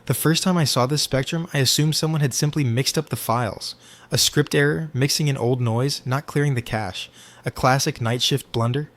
The first time I saw this spectrum, I assumed someone had simply mixed up the files. A script error, mixing in old noise, not clearing the cache. A classic night shift blunder.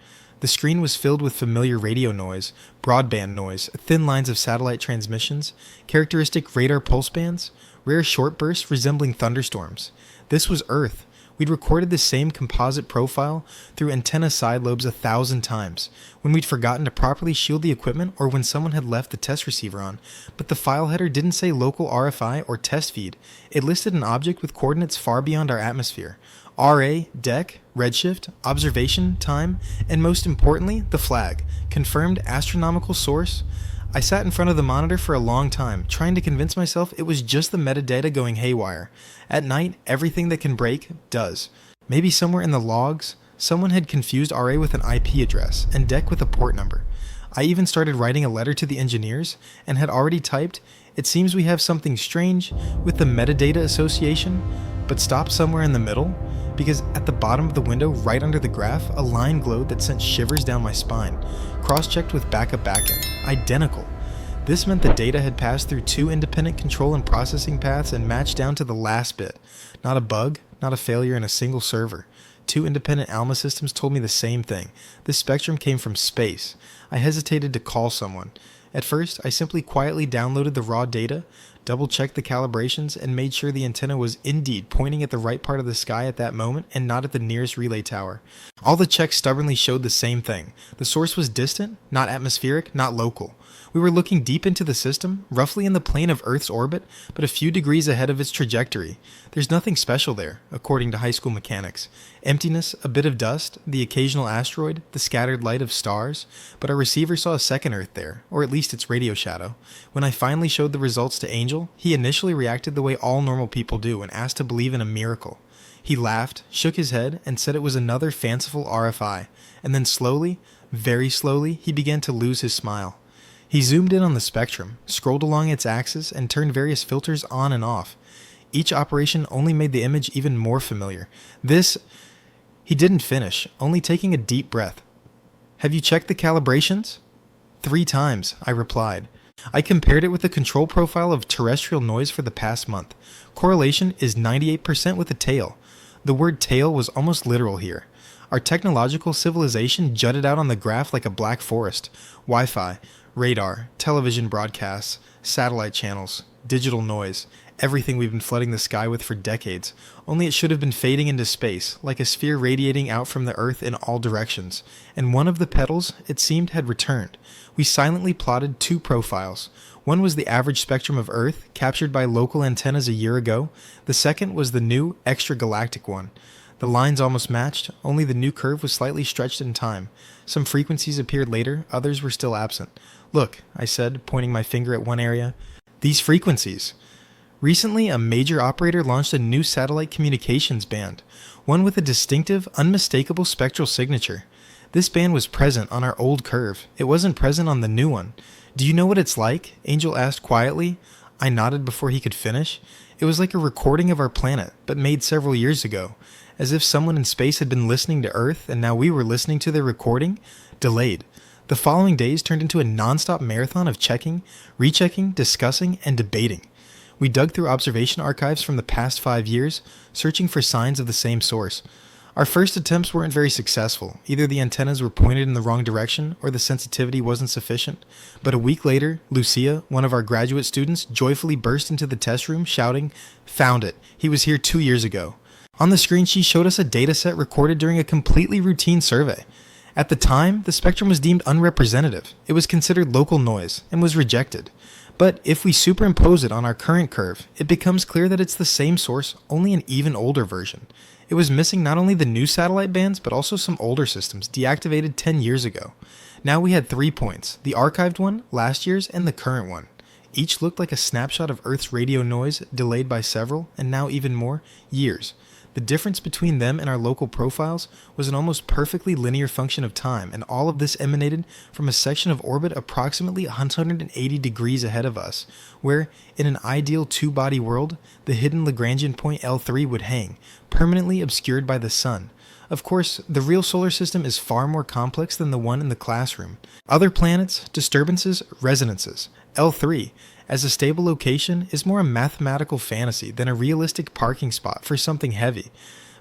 The screen was filled with familiar radio noise, broadband noise, thin lines of satellite transmissions, characteristic radar pulse bands, rare short bursts resembling thunderstorms. This was Earth. We'd recorded the same composite profile through antenna side lobes 1,000 times, when we'd forgotten to properly shield the equipment or when someone had left the test receiver on, but the file header didn't say local RFI or test feed. It listed an object with coordinates far beyond our atmosphere. RA, deck, redshift, observation, time, and most importantly, the flag, confirmed astronomical source. I sat in front of the monitor for a long time, trying to convince myself it was just the metadata going haywire. At night, everything that can break does. Maybe somewhere in the logs, someone had confused RA with an IP address and deck with a port number. I even started writing a letter to the engineers and had already typed, "It seems we have something strange with the metadata association," but stopped somewhere in the middle, because at the bottom of the window right under the graph, a line glowed that sent shivers down my spine, cross-checked with backup backend. Identical. This meant the data had passed through 2 independent control and processing paths and matched down to the last bit. Not a bug, not a failure in a single server. 2 independent ALMA systems told me the same thing. This spectrum came from space. I hesitated to call someone. At first, I simply quietly downloaded the raw data, double-checked the calibrations, and made sure the antenna was indeed pointing at the right part of the sky at that moment and not at the nearest relay tower. All the checks stubbornly showed the same thing. The source was distant, not atmospheric, not local. We were looking deep into the system, roughly in the plane of Earth's orbit, but a few degrees ahead of its trajectory. There's nothing special there, according to high school mechanics. Emptiness, a bit of dust, the occasional asteroid, the scattered light of stars, but our receiver saw a second Earth there, or at least its radio shadow. When I finally showed the results to Angel, he initially reacted the way all normal people do and asked to believe in a miracle. He laughed, shook his head, and said it was another fanciful RFI, and then slowly, very slowly, he began to lose his smile. He zoomed in on the spectrum, scrolled along its axis, and turned various filters on and off. Each operation only made the image even more familiar. He didn't finish, only taking a deep breath. "Have you checked the calibrations?" 3 times, I replied. I compared it with the control profile of terrestrial noise for the past month. Correlation is 98% with a tail. The word tail was almost literal here. Our technological civilization jutted out on the graph like a black forest. Wi-Fi, radar, television broadcasts, satellite channels, digital noise, everything we've been flooding the sky with for decades, only it should have been fading into space, like a sphere radiating out from the Earth in all directions, and one of the petals, it seemed, had returned. We silently plotted 2 profiles. One was the average spectrum of Earth, captured by local antennas a year ago. The second was the new, extragalactic one. The lines almost matched, only the new curve was slightly stretched in time. Some frequencies appeared later, others were still absent. "Look," I said, pointing my finger at one area. "These frequencies." Recently, a major operator launched a new satellite communications band, one with a distinctive, unmistakable spectral signature. This band was present on our old curve. It wasn't present on the new one. "Do you know what it's like?" Angel asked quietly. I nodded before he could finish. It was like a recording of our planet, but made several years ago. As if someone in space had been listening to Earth, and now we were listening to their recording, delayed. The following days turned into a non-stop marathon of checking, rechecking, discussing, and debating. We dug through observation archives from the past 5 years, searching for signs of the same source. Our first attempts weren't very successful. Either the antennas were pointed in the wrong direction, or the sensitivity wasn't sufficient. But a week later, Lucia, one of our graduate students, joyfully burst into the test room, shouting, "Found it! He was here 2 years ago." On the screen, she showed us a dataset recorded during a completely routine survey. At the time, the spectrum was deemed unrepresentative. It was considered local noise, and was rejected. But if we superimpose it on our current curve, it becomes clear that it's the same source, only an even older version. It was missing not only the new satellite bands, but also some older systems, deactivated 10 years ago. Now we had 3 points, the archived one, last year's, and the current one. Each looked like a snapshot of Earth's radio noise, delayed by several, and now even more, years. The difference between them and our local profiles was an almost perfectly linear function of time, and all of this emanated from a section of orbit approximately 180 degrees ahead of us, where, in an ideal 2-body world, the hidden Lagrangian point L3 would hang, permanently obscured by the sun. Of course, the real solar system is far more complex than the one in the classroom. Other planets, disturbances, resonances. L3, as a stable location is more a mathematical fantasy than a realistic parking spot for something heavy.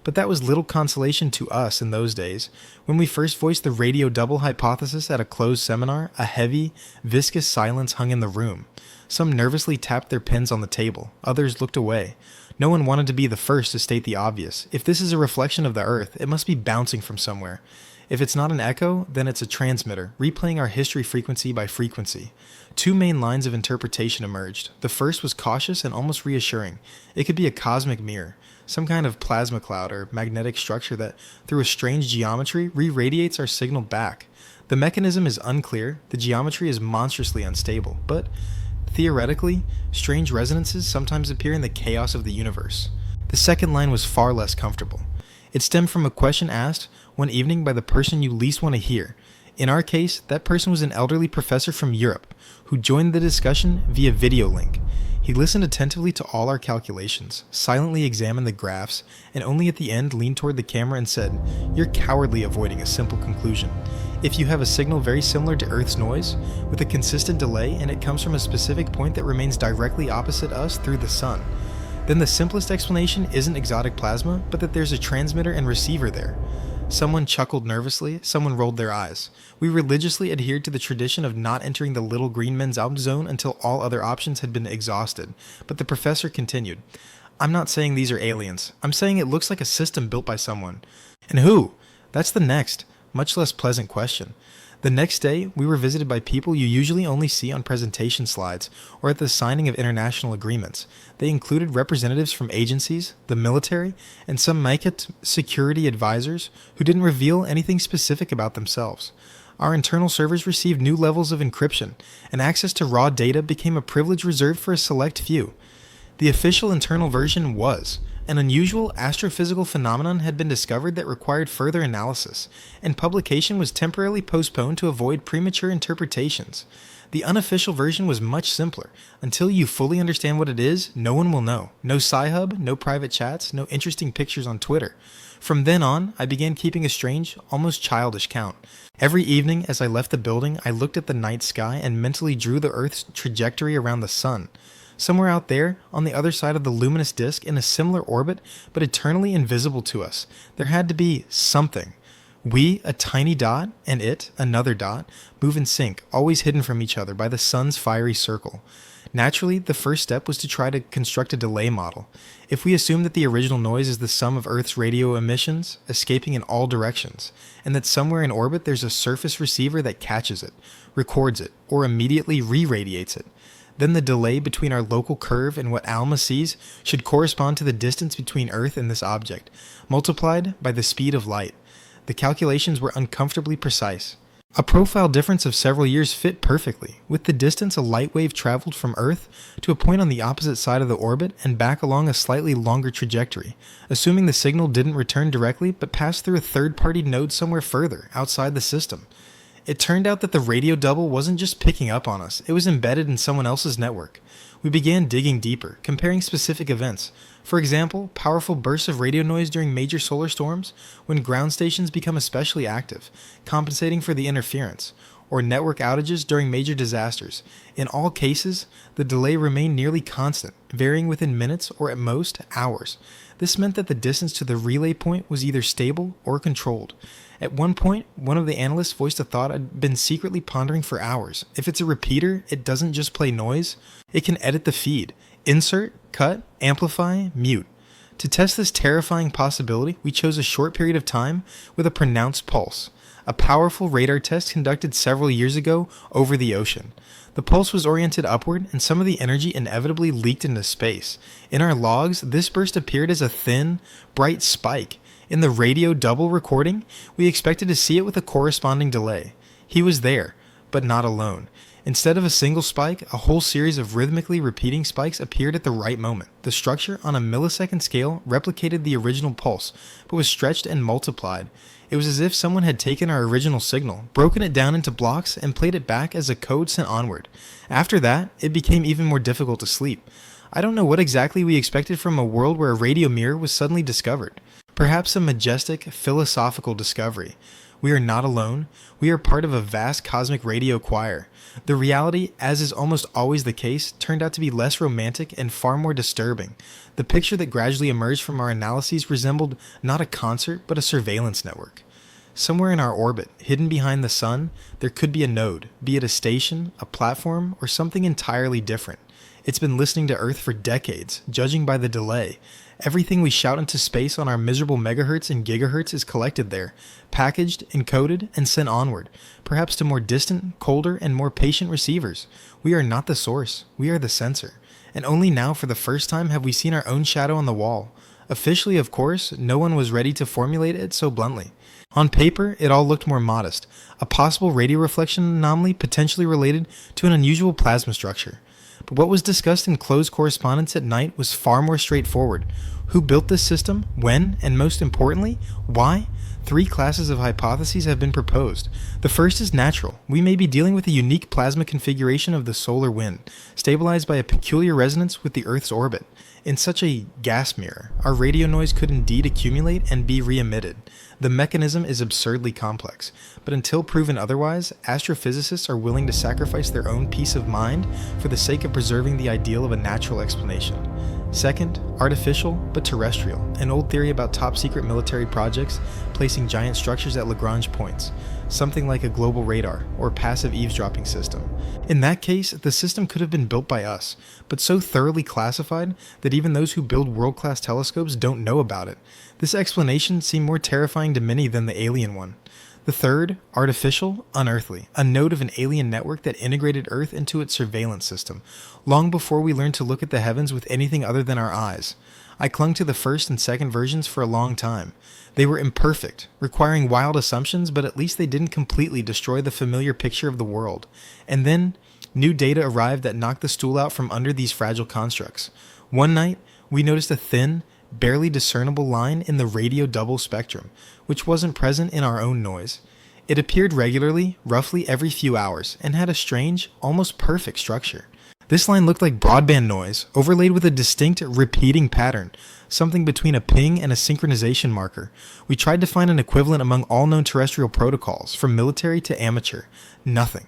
But that was little consolation to us in those days. When we first voiced the radio double hypothesis at a closed seminar, a heavy, viscous silence hung in the room. Some nervously tapped their pens on the table, others looked away. No one wanted to be the first to state the obvious. If this is a reflection of the Earth, it must be bouncing from somewhere. If it's not an echo, then it's a transmitter, replaying our history frequency by frequency. Two main lines of interpretation emerged. The first was cautious and almost reassuring. It could be a cosmic mirror, some kind of plasma cloud or magnetic structure that, through a strange geometry, re-radiates our signal back. The mechanism is unclear, the geometry is monstrously unstable, but theoretically, strange resonances sometimes appear in the chaos of the universe. The second line was far less comfortable. It stemmed from a question asked one evening by the person you least want to hear. In our case, that person was an elderly professor from Europe who joined the discussion via video link. He listened attentively to all our calculations, silently examined the graphs, and only at the end leaned toward the camera and said, "You're cowardly avoiding a simple conclusion. If you have a signal very similar to Earth's noise, with a consistent delay and it comes from a specific point that remains directly opposite us through the sun, then the simplest explanation isn't exotic plasma, but that there's a transmitter and receiver there." Someone chuckled nervously, someone rolled their eyes. We religiously adhered to the tradition of not entering the little green men's out zone until all other options had been exhausted, but the professor continued, "I'm not saying these are aliens. I'm saying it looks like a system built by someone." And who? That's the next, much less pleasant question. The next day, we were visited by people you usually only see on presentation slides or at the signing of international agreements. They included representatives from agencies, the military, and some market security advisors who didn't reveal anything specific about themselves. Our internal servers received new levels of encryption, and access to raw data became a privilege reserved for a select few. The official internal version was: an unusual astrophysical phenomenon had been discovered that required further analysis, and publication was temporarily postponed to avoid premature interpretations. The unofficial version was much simpler. Until you fully understand what it is, no one will know. No Sci-Hub, no private chats, no interesting pictures on Twitter. From then on, I began keeping a strange, almost childish count. Every evening as I left the building, I looked at the night sky and mentally drew the Earth's trajectory around the sun. Somewhere out there, on the other side of the luminous disk, in a similar orbit, but eternally invisible to us, there had to be something. We, a tiny dot, and it, another dot, move in sync, always hidden from each other by the sun's fiery circle. Naturally, the first step was to try to construct a delay model. If we assume that the original noise is the sum of Earth's radio emissions, escaping in all directions, and that somewhere in orbit there's a surface receiver that catches it, records it, or immediately re-radiates it, then the delay between our local curve and what ALMA sees should correspond to the distance between Earth and this object, multiplied by the speed of light. The calculations were uncomfortably precise. A profile difference of several years fit perfectly. With the distance a light wave traveled from Earth to a point on the opposite side of the orbit and back along a slightly longer trajectory, assuming the signal didn't return directly but passed through a third-party node somewhere further, outside the system. It turned out that the radio double wasn't just picking up on us, it was embedded in someone else's network. We began digging deeper, comparing specific events. For example, powerful bursts of radio noise during major solar storms, when ground stations become especially active, compensating for the interference, or network outages during major disasters. In all cases, the delay remained nearly constant, varying within minutes or at most hours. This meant that the distance to the relay point was either stable or controlled. At one point, one of the analysts voiced a thought I'd been secretly pondering for hours. If it's a repeater, it doesn't just play noise, it can edit the feed, insert, cut, amplify, mute. To test this terrifying possibility, we chose a short period of time with a pronounced pulse, a powerful radar test conducted several years ago over the ocean. The pulse was oriented upward, and some of the energy inevitably leaked into space. In our logs, this burst appeared as a thin, bright spike. In the radio double recording, we expected to see it with a corresponding delay. He was there, but not alone. Instead of a single spike, a whole series of rhythmically repeating spikes appeared at the right moment. The structure, on a millisecond scale, replicated the original pulse, but was stretched and multiplied. It was as if someone had taken our original signal, broken it down into blocks, and played it back as a code sent onward. After that, it became even more difficult to sleep. I don't know what exactly we expected from a world where a radio mirror was suddenly discovered. Perhaps a majestic, philosophical discovery. We are not alone. We are part of a vast cosmic radio choir. The reality, as is almost always the case, turned out to be less romantic and far more disturbing. The picture that gradually emerged from our analyses resembled not a concert, but a surveillance network. Somewhere in our orbit, hidden behind the sun, there could be a node, be it a station, a platform, or something entirely different. It's been listening to Earth for decades, judging by the delay. Everything we shout into space on our miserable megahertz and gigahertz is collected there, packaged, encoded, and sent onward, perhaps to more distant, colder, and more patient receivers. We are not the source, we are the sensor. And only now for the first time have we seen our own shadow on the wall. Officially, of course, no one was ready to formulate it so bluntly. On paper, it all looked more modest, a possible radio reflection anomaly potentially related to an unusual plasma structure. But what was discussed in closed correspondence at night was far more straightforward. Who built this system? When? And most importantly, why? 3 classes of hypotheses have been proposed. The first is natural. We may be dealing with a unique plasma configuration of the solar wind, stabilized by a peculiar resonance with the Earth's orbit. In such a gas mirror, our radio noise could indeed accumulate and be re-emitted. The mechanism is absurdly complex, but until proven otherwise, astrophysicists are willing to sacrifice their own peace of mind for the sake of preserving the ideal of a natural explanation. Second, artificial but terrestrial, an old theory about top-secret military projects placing giant structures at Lagrange points, something like a global radar or passive eavesdropping system. In that case, the system could have been built by us, but so thoroughly classified that even those who build world-class telescopes don't know about it. This explanation seemed more terrifying to many than the alien one. The third, artificial, unearthly, a node of an alien network that integrated Earth into its surveillance system, long before we learned to look at the heavens with anything other than our eyes. I clung to the first and second versions for a long time. They were imperfect, requiring wild assumptions, but at least they didn't completely destroy the familiar picture of the world. And then, new data arrived that knocked the stool out from under these fragile constructs. One night, we noticed a thin, barely discernible line in the radio double spectrum, which wasn't present in our own noise. It appeared regularly, roughly every few hours, and had a strange, almost perfect structure. This line looked like broadband noise, overlaid with a distinct, repeating pattern, something between a ping and a synchronization marker. We tried to find an equivalent among all known terrestrial protocols, from military to amateur. Nothing.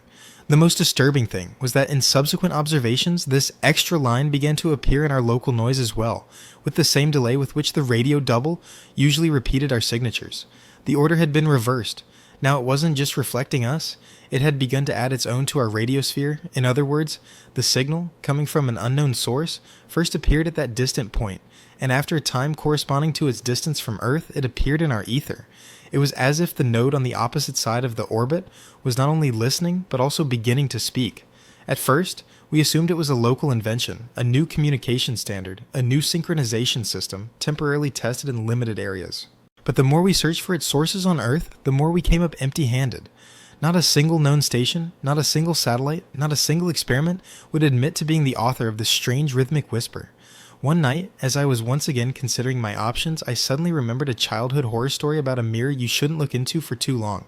The most disturbing thing was that in subsequent observations, this extra line began to appear in our local noise as well, with the same delay with which the radio double usually repeated our signatures. The order had been reversed. Now it wasn't just reflecting us, it had begun to add its own to our radiosphere. In other words, the signal, coming from an unknown source, first appeared at that distant point, and after a time corresponding to its distance from Earth, it appeared in our ether. It was as if the node on the opposite side of the orbit was not only listening, but also beginning to speak. At first, we assumed it was a local invention, a new communication standard, a new synchronization system, temporarily tested in limited areas. But the more we searched for its sources on Earth, the more we came up empty-handed. Not a single known station, not a single satellite, not a single experiment would admit to being the author of this strange rhythmic whisper. One night, as I was once again considering my options, I suddenly remembered a childhood horror story about a mirror you shouldn't look into for too long.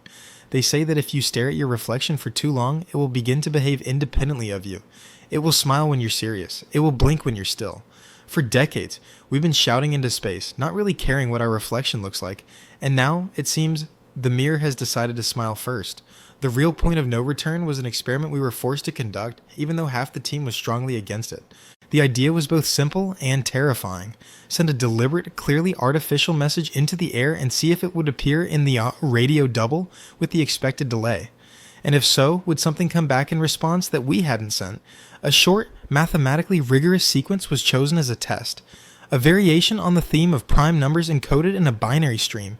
They say that if you stare at your reflection for too long, it will begin to behave independently of you. It will smile when you're serious. It will blink when you're still. For decades, we've been shouting into space, not really caring what our reflection looks like, and now, it seems, the mirror has decided to smile first. The real point of no return was an experiment we were forced to conduct, even though half the team was strongly against it. The idea was both simple and terrifying. Send a deliberate, clearly artificial message into the air and see if it would appear in the radio double with the expected delay. And if so, would something come back in response that we hadn't sent? A short, mathematically rigorous sequence was chosen as a test. A variation on the theme of prime numbers encoded in a binary stream.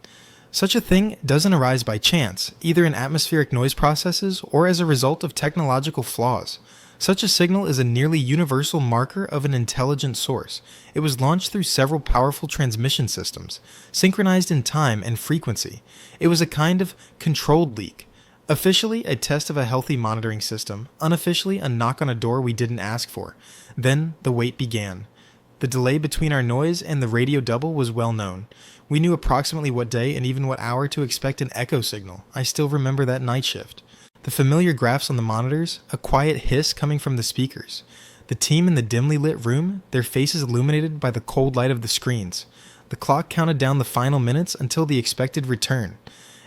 Such a thing doesn't arise by chance, either in atmospheric noise processes or as a result of technological flaws. Such a signal is a nearly universal marker of an intelligent source. It was launched through several powerful transmission systems, synchronized in time and frequency. It was a kind of controlled leak. Officially, a test of a healthy monitoring system. Unofficially, a knock on a door we didn't ask for. Then, the wait began. The delay between our noise and the radio double was well known. We knew approximately what day and even what hour to expect an echo signal. I still remember that night shift. The familiar graphs on the monitors, a quiet hiss coming from the speakers. The team in the dimly lit room, their faces illuminated by the cold light of the screens. The clock counted down the final minutes until the expected return.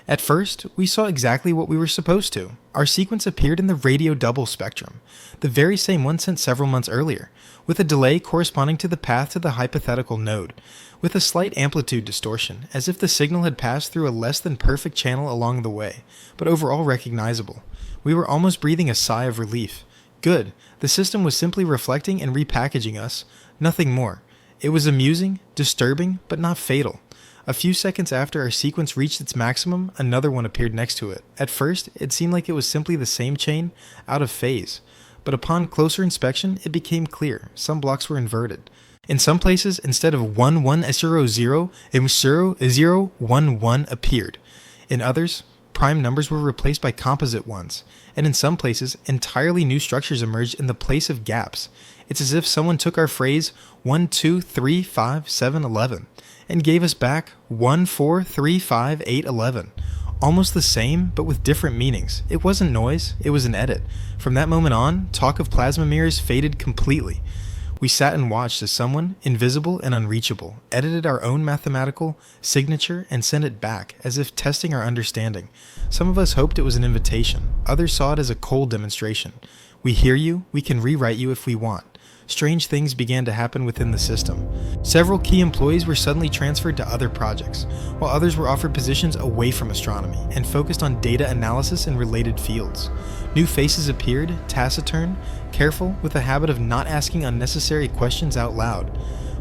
At first, we saw exactly what we were supposed to. Our sequence appeared in the radio double spectrum, the very same one sent several months earlier, with a delay corresponding to the path to the hypothetical node, with a slight amplitude distortion, as if the signal had passed through a less than perfect channel along the way, but overall recognizable. We were almost breathing a sigh of relief. Good, the system was simply reflecting and repackaging us, nothing more. It was amusing, disturbing, but not fatal. A few seconds after our sequence reached its maximum, another one appeared next to it. At first, it seemed like it was simply the same chain, out of phase. But upon closer inspection, it became clear. Some blocks were inverted. In some places, instead of 1100, 0011 appeared. In others, prime numbers were replaced by composite ones. And in some places, entirely new structures emerged in the place of gaps. It's as if someone took our phrase 1, 2, 3, 5, 7, 11 and gave us back 1, 4, 3, 5, 8, 11. Almost the same, but with different meanings. It wasn't noise, it was an edit. From that moment on, talk of plasma mirrors faded completely. We sat and watched as someone, invisible and unreachable, edited our own mathematical signature and sent it back, as if testing our understanding. Some of us hoped it was an invitation. Others saw it as a cold demonstration. We hear you, we can rewrite you if we want. Strange things began to happen within the system. Several key employees were suddenly transferred to other projects, while others were offered positions away from astronomy and focused on data analysis and related fields. New faces appeared, taciturn, careful, with a habit of not asking unnecessary questions out loud.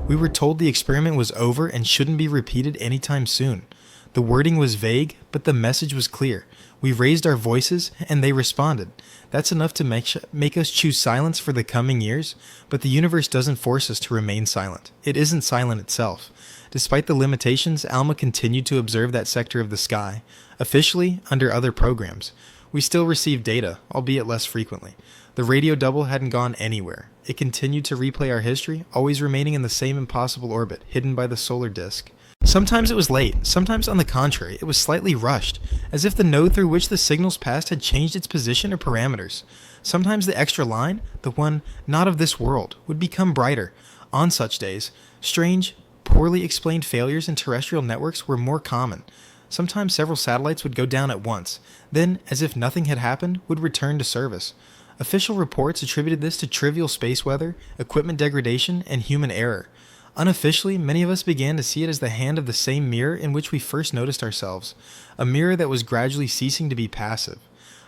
We were told the experiment was over and shouldn't be repeated anytime soon. The wording was vague, but the message was clear. We raised our voices, and they responded. That's enough to make us choose silence for the coming years, but the universe doesn't force us to remain silent. It isn't silent itself. Despite the limitations, ALMA continued to observe that sector of the sky, officially under other programs. We still received data, albeit less frequently. The radio double hadn't gone anywhere. It continued to replay our history, always remaining in the same impossible orbit, hidden by the solar disk. Sometimes it was late, sometimes on the contrary, it was slightly rushed, as if the node through which the signals passed had changed its position or parameters. Sometimes the extra line, the one not of this world, would become brighter. On such days, strange, poorly explained failures in terrestrial networks were more common. Sometimes several satellites would go down at once, then, as if nothing had happened, would return to service. Official reports attributed this to trivial space weather, equipment degradation, and human error. Unofficially, many of us began to see it as the hand of the same mirror in which we first noticed ourselves, a mirror that was gradually ceasing to be passive.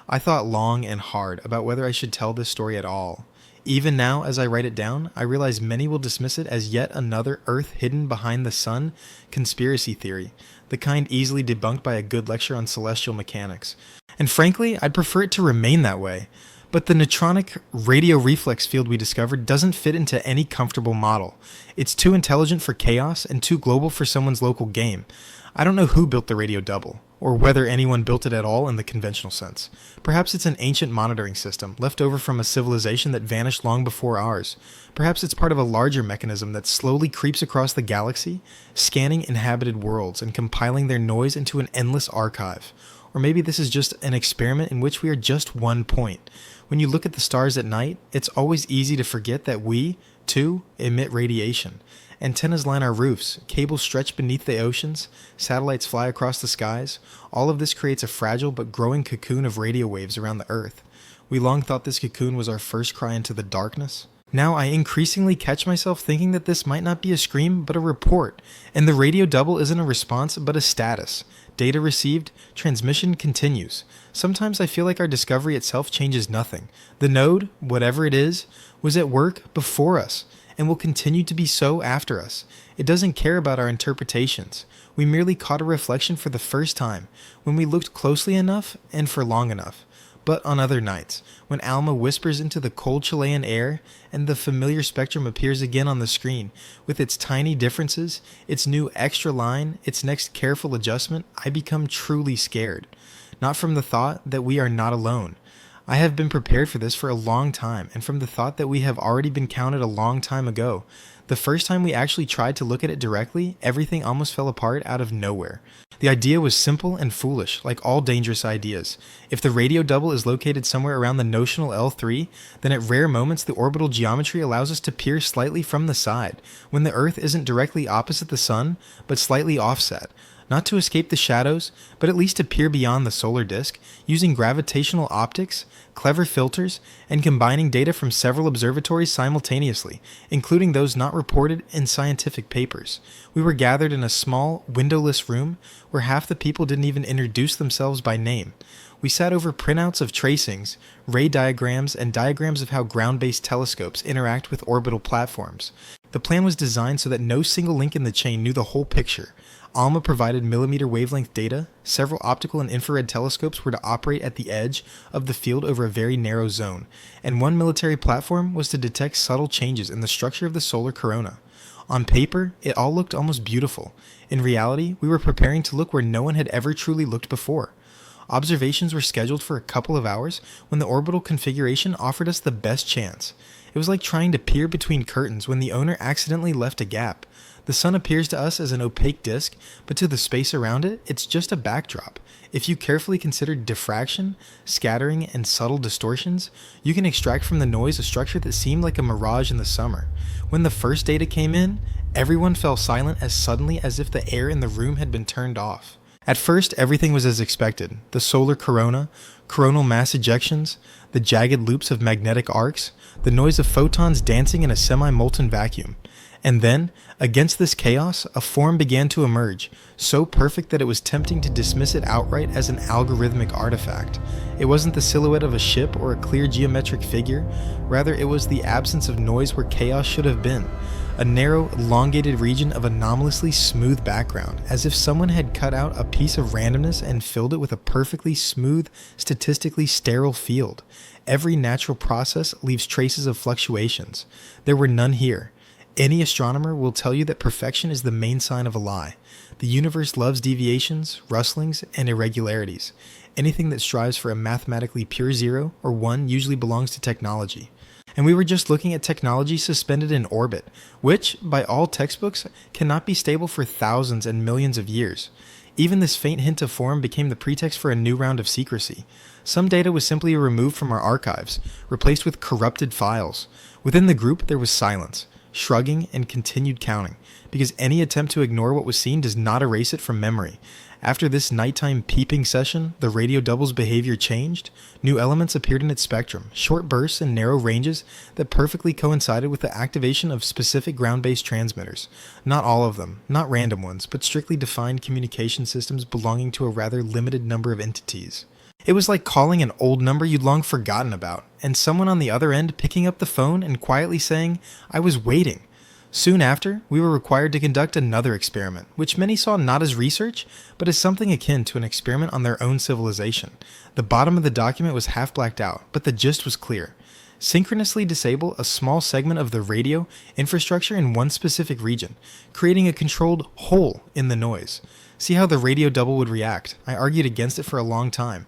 I thought long and hard about whether I should tell this story at all. Even now, as I write it down, I realize many will dismiss it as yet another Earth hidden behind the sun conspiracy theory, the kind easily debunked by a good lecture on celestial mechanics. And frankly, I'd prefer it to remain that way. But the neutronic radio reflex field we discovered doesn't fit into any comfortable model. It's too intelligent for chaos and too global for someone's local game. I don't know who built the radio double, or whether anyone built it at all in the conventional sense. Perhaps it's an ancient monitoring system, left over from a civilization that vanished long before ours. Perhaps it's part of a larger mechanism that slowly creeps across the galaxy, scanning inhabited worlds and compiling their noise into an endless archive. Or maybe this is just an experiment in which we are just one point. When you look at the stars at night, it's always easy to forget that we, too, emit radiation. Antennas line our roofs, cables stretch beneath the oceans, satellites fly across the skies. All of this creates a fragile but growing cocoon of radio waves around the Earth. We long thought this cocoon was our first cry into the darkness. Now I increasingly catch myself thinking that this might not be a scream, but a report, and the radio double isn't a response, but a status. Data received, transmission continues. Sometimes I feel like our discovery itself changes nothing. The node, whatever it is, was at work before us, and will continue to be so after us. It doesn't care about our interpretations. We merely caught a reflection for the first time, when we looked closely enough and for long enough. But on other nights, when ALMA whispers into the cold Chilean air and the familiar spectrum appears again on the screen, with its tiny differences, its new extra line, its next careful adjustment, I become truly scared. Not from the thought that we are not alone. I have been prepared for this for a long time, and from the thought that we have already been counted a long time ago. The first time we actually tried to look at it directly, everything almost fell apart out of nowhere. The idea was simple and foolish, like all dangerous ideas. If the radio double is located somewhere around the notional L3, then at rare moments the orbital geometry allows us to peer slightly from the side, when the Earth isn't directly opposite the Sun, but slightly offset. not to escape the shadows, but at least to peer beyond the solar disk, using gravitational optics, clever filters, and combining data from several observatories simultaneously, including those not reported in scientific papers. We were gathered in a small, windowless room where half the people didn't even introduce themselves by name. We sat over printouts of tracings, ray diagrams, and diagrams of how ground-based telescopes interact with orbital platforms. The plan was designed so that no single link in the chain knew the whole picture. ALMA provided millimeter wavelength data, several optical and infrared telescopes were to operate at the edge of the field over a very narrow zone, and one military platform was to detect subtle changes in the structure of the solar corona. On paper, it all looked almost beautiful. In reality, we were preparing to look where no one had ever truly looked before. Observations were scheduled for a couple of hours when the orbital configuration offered us the best chance. It was like trying to peer between curtains when the owner accidentally left a gap. The sun appears to us as an opaque disk, but to the space around it, it's just a backdrop. If you carefully consider diffraction, scattering, and subtle distortions, you can extract from the noise a structure that seemed like a mirage in the summer. When the first data came in, everyone fell silent as suddenly as if the air in the room had been turned off. At first, everything was as expected. The solar corona, coronal mass ejections, the jagged loops of magnetic arcs, the noise of photons dancing in a semi-molten vacuum. And then, against this chaos, a form began to emerge, so perfect that it was tempting to dismiss it outright as an algorithmic artifact. It wasn't the silhouette of a ship or a clear geometric figure, rather it was the absence of noise where chaos should have been. A narrow, elongated region of anomalously smooth background, as if someone had cut out a piece of randomness and filled it with a perfectly smooth, statistically sterile field. Every natural process leaves traces of fluctuations. There were none here. Any astronomer will tell you that perfection is the main sign of a lie. The universe loves deviations, rustlings, and irregularities. Anything that strives for a mathematically pure 0 or 1 usually belongs to technology. And we were just looking at technology suspended in orbit, which, by all textbooks, cannot be stable for thousands and millions of years. Even this faint hint of form became the pretext for a new round of secrecy. Some data was simply removed from our archives, replaced with corrupted files. Within the group, there was silence, shrugging, and continued counting, because any attempt to ignore what was seen does not erase it from memory. After this nighttime peeping session, the radio double's behavior changed. New elements appeared in its spectrum, short bursts and narrow ranges that perfectly coincided with the activation of specific ground-based transmitters. Not all of them, not random ones, but strictly defined communication systems belonging to a rather limited number of entities. It was like calling an old number you'd long forgotten about, and someone on the other end picking up the phone and quietly saying, "I was waiting." Soon after, we were required to conduct another experiment, which many saw not as research, but as something akin to an experiment on their own civilization. The bottom of the document was half blacked out, but the gist was clear. Synchronously disable a small segment of the radio infrastructure in one specific region, creating a controlled hole in the noise. See how the radio double would react. I argued against it for a long time.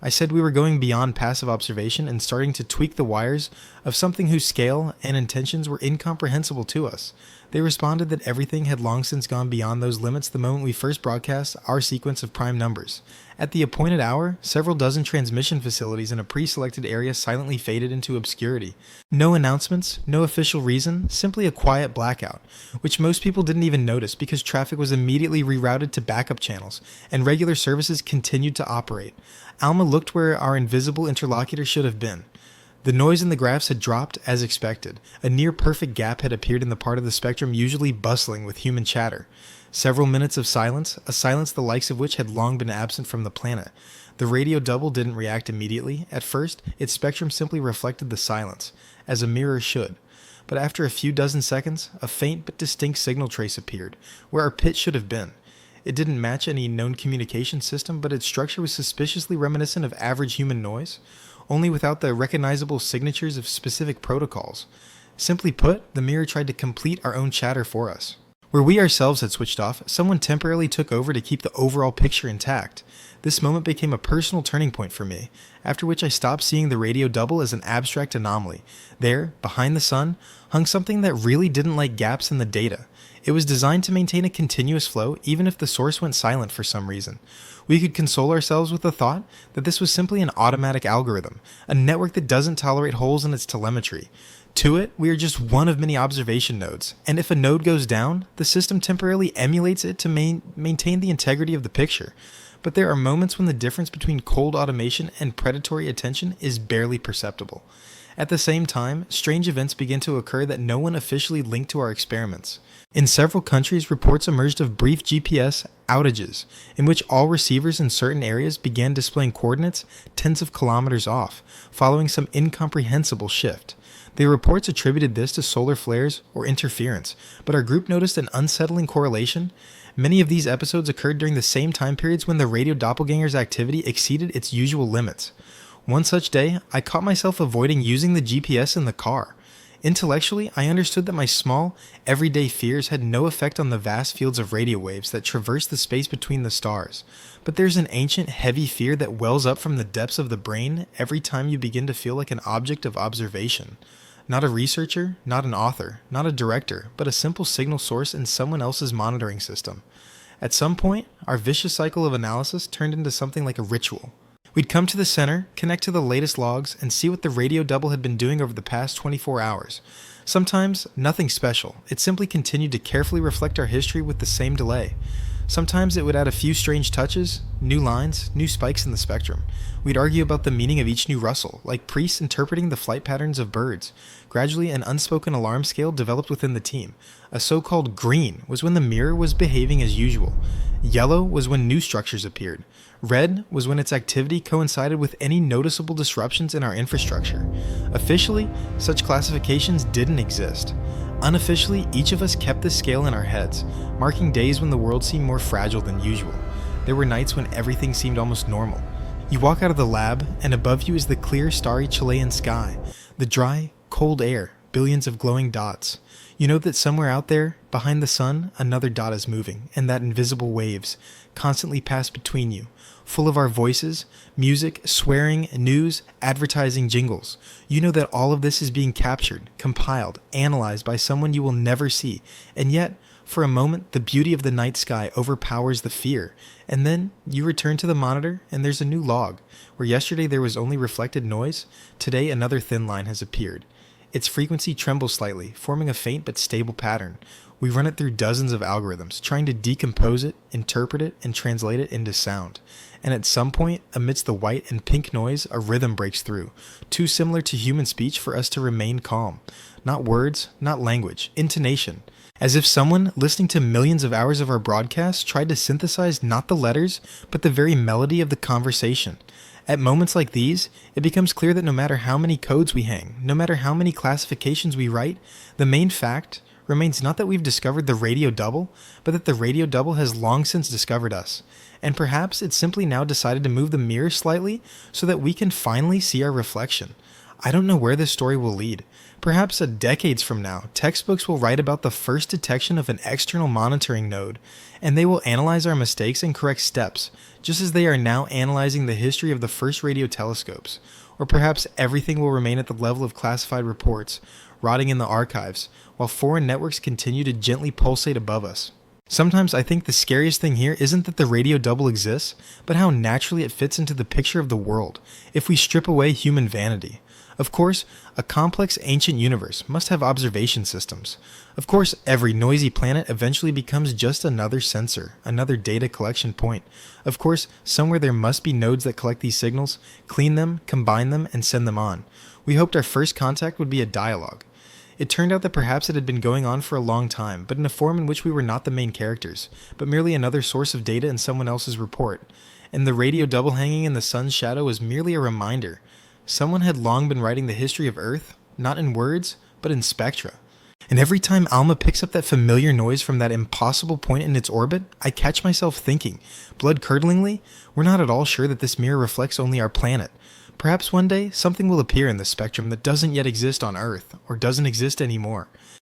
I said we were going beyond passive observation and starting to tweak the wires of something whose scale and intentions were incomprehensible to us. They responded that everything had long since gone beyond those limits the moment we first broadcast our sequence of prime numbers. At the appointed hour, several dozen transmission facilities in a pre-selected area silently faded into obscurity. No announcements, no official reason, simply a quiet blackout, which most people didn't even notice because traffic was immediately rerouted to backup channels, and regular services continued to operate. ALMA looked where our invisible interlocutor should have been. The noise in the graphs had dropped as expected. A near-perfect gap had appeared in the part of the spectrum usually bustling with human chatter. Several minutes of silence, a silence the likes of which had long been absent from the planet. The radio double didn't react immediately. At first, its spectrum simply reflected the silence, as a mirror should. But after a few dozen seconds, a faint but distinct signal trace appeared, where our pitch should have been. It didn't match any known communication system, but its structure was suspiciously reminiscent of average human noise, only without the recognizable signatures of specific protocols. Simply put, the mirror tried to complete our own chatter for us. Where we ourselves had switched off, someone temporarily took over to keep the overall picture intact. This moment became a personal turning point for me, after which I stopped seeing the radio double as an abstract anomaly. There, behind the sun, hung something that really didn't like gaps in the data. It was designed to maintain a continuous flow even if the source went silent for some reason. We could console ourselves with the thought that this was simply an automatic algorithm, a network that doesn't tolerate holes in its telemetry. To it, we are just one of many observation nodes, and if a node goes down, the system temporarily emulates it to maintain the integrity of the picture. But there are moments when the difference between cold automation and predatory attention is barely perceptible. At the same time, strange events begin to occur that no one officially linked to our experiments. In several countries, reports emerged of brief GPS outages, in which all receivers in certain areas began displaying coordinates tens of kilometers off, following some incomprehensible shift. The reports attributed this to solar flares or interference, but our group noticed an unsettling correlation. Many of these episodes occurred during the same time periods when the radio doppelganger's activity exceeded its usual limits. One such day, I caught myself avoiding using the GPS in the car. Intellectually, I understood that my small, everyday fears had no effect on the vast fields of radio waves that traverse the space between the stars. But there's an ancient, heavy fear that wells up from the depths of the brain every time you begin to feel like an object of observation. Not a researcher, not an author, not a director, but a simple signal source in someone else's monitoring system. At some point, our vicious cycle of analysis turned into something like a ritual. We'd come to the center, connect to the latest logs, and see what the radio double had been doing over the past 24 hours. Sometimes, nothing special. It simply continued to carefully reflect our history with the same delay. Sometimes it would add a few strange touches, new lines, new spikes in the spectrum. We'd argue about the meaning of each new rustle, like priests interpreting the flight patterns of birds. Gradually, an unspoken alarm scale developed within the team. A so-called green was when the mirror was behaving as usual. Yellow was when new structures appeared. Red was when its activity coincided with any noticeable disruptions in our infrastructure. Officially, such classifications didn't exist. Unofficially, each of us kept this scale in our heads, marking days when the world seemed more fragile than usual. There were nights when everything seemed almost normal. You walk out of the lab, and above you is the clear, starry Chilean sky, the dry, cold air, billions of glowing dots. You know that somewhere out there, behind the sun, another dot is moving, and that invisible waves constantly pass between you, full of our voices, music, swearing, news, advertising jingles. You know that all of this is being captured, compiled, analyzed by someone you will never see, and yet, for a moment, the beauty of the night sky overpowers the fear, and then you return to the monitor and there's a new log. Where yesterday there was only reflected noise, today another thin line has appeared. Its frequency trembles slightly, forming a faint but stable pattern. We run it through dozens of algorithms, trying to decompose it, interpret it, and translate it into sound. And at some point, amidst the white and pink noise, a rhythm breaks through, too similar to human speech for us to remain calm. Not words, not language, intonation. As if someone, listening to millions of hours of our broadcast, tried to synthesize not the letters, but the very melody of the conversation. At moments like these, it becomes clear that no matter how many codes we hang, no matter how many classifications we write, the main fact remains not that we've discovered the radio double, but that the radio double has long since discovered us. And perhaps it's simply now decided to move the mirror slightly so that we can finally see our reflection. I don't know where this story will lead. Perhaps decades from now, textbooks will write about the first detection of an external monitoring node, and they will analyze our mistakes and correct steps, just as they are now analyzing the history of the first radio telescopes. Or perhaps everything will remain at the level of classified reports, rotting in the archives, while foreign networks continue to gently pulsate above us. Sometimes I think the scariest thing here isn't that the radio double exists, but how naturally it fits into the picture of the world, if we strip away human vanity. Of course, a complex ancient universe must have observation systems. Of course, every noisy planet eventually becomes just another sensor, another data collection point. Of course, somewhere there must be nodes that collect these signals, clean them, combine them, and send them on. We hoped our first contact would be a dialogue. It turned out that perhaps it had been going on for a long time, but in a form in which we were not the main characters, but merely another source of data in someone else's report. And the radio double hanging in the sun's shadow was merely a reminder. Someone had long been writing the history of Earth, not in words, but in spectra. And every time ALMA picks up that familiar noise from that impossible point in its orbit, I catch myself thinking, blood-curdlingly, we're not at all sure that this mirror reflects only our planet. Perhaps one day, something will appear in the spectrum that doesn't yet exist on Earth, or doesn't exist anymore.